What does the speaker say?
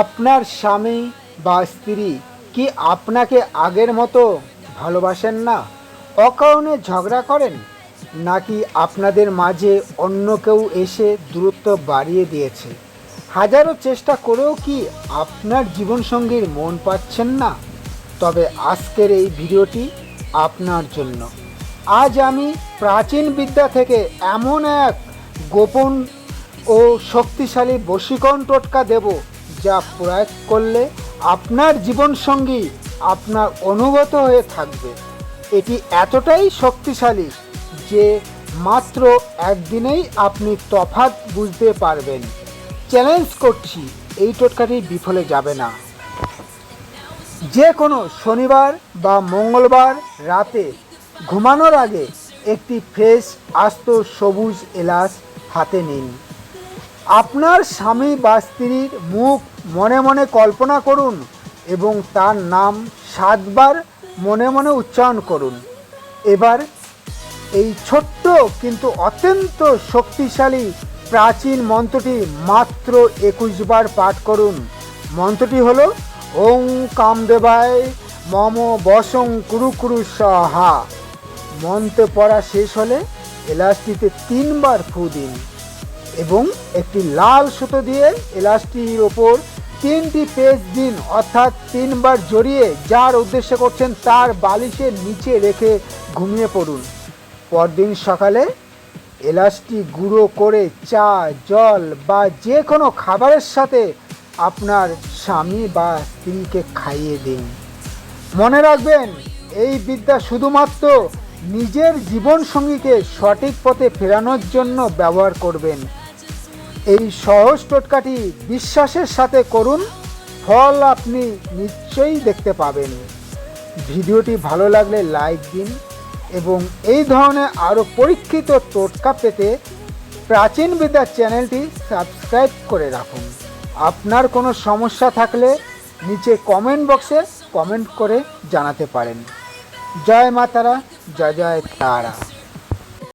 আপনার স্বামী বা স্ত্রী কি আপনাকে আগের মতো ভালোবাসেন না? অকারণে ঝগড়া করেন, নাকি আপনাদের মাঝে অন্য কেউ এসে দূরত্ব বাড়িয়ে দিয়েছে? হাজারো চেষ্টা করেও কি আপনার জীবনসঙ্গীর মন পাচ্ছেন না? তবে আজকের এই ভিডিওটি আপনার জন্য। আজ আমি প্রাচীন বিদ্যা থেকে এমন এক গোপন ও শক্তিশালী বশীকরণ টোটকা দেব, যা প্রয়োগ করলে আপনার জীবনসঙ্গী আপনার অনুগত হয়ে থাকবে। এটি এতটাই শক্তিশালী যে মাত্র একদিনেই আপনি তফাৎ বুঝতে পারবেন। চ্যালেঞ্জ করছি, এই টোটকাটি বিফলে যাবে না। যে কোনো শনিবার বা মঙ্গলবার রাতে ঘুমানোর আগে একটি ফ্রেশ আস্ত সবুজ এলাচ হাতে নিন। আপনার স্বামী বা স্ত্রীর মুখ মনে মনে কল্পনা করুন এবং তার নাম 7 বার মনে মনে উচ্চারণ করুন। এবার এই ছোট্ট কিন্তু অত্যন্ত শক্তিশালী প্রাচীন মন্ত্রটি মাত্র 21 বার পাঠ করুন। মন্ত্রটি হলো ওং কামদেবায় মম বশং কুরু কুরু স্বাহা। মন্ত্র পড়া শেষ হলে এলাচটিতে 3 বার ফু দিন এবং একটি লাল সুতো দিয়ে এলাচটির ওপর 3টি পেজ দিন, অর্থাৎ 3 বার জড়িয়ে যার উদ্দেশ্য করছেন তার বালিশের নিচে রেখে ঘুমিয়ে পড়ুন। পরদিন সকালে এলাচটি গুঁড়ো করে চা, জল বা যে কোনো খাবারের সাথে আপনার স্বামী বা স্ত্রীকে খাইয়ে দিন। মনে রাখবেন, এই বিদ্যা শুধুমাত্র নিজের জীবনসঙ্গীকে সঠিক পথে ফেরানোর জন্য ব্যবহার করবেন। এই সহজ টোটকাটি বিশ্বাসের সাথে করুন, ফল আপনি নিশ্চয়ই দেখতে পাবেন। ভিডিওটি ভালো লাগলে লাইক দিন এবং এই ধরনের আরও পরীক্ষিত টোটকা পেতে প্রাচীন বিদ্যা চ্যানেলটি সাবস্ক্রাইব করে রাখুন। আপনার কোনো সমস্যা থাকলে নিচে কমেন্ট বক্সে কমেন্ট করে জানাতে পারেন। জয় মা তারা, জয় জয় তারা।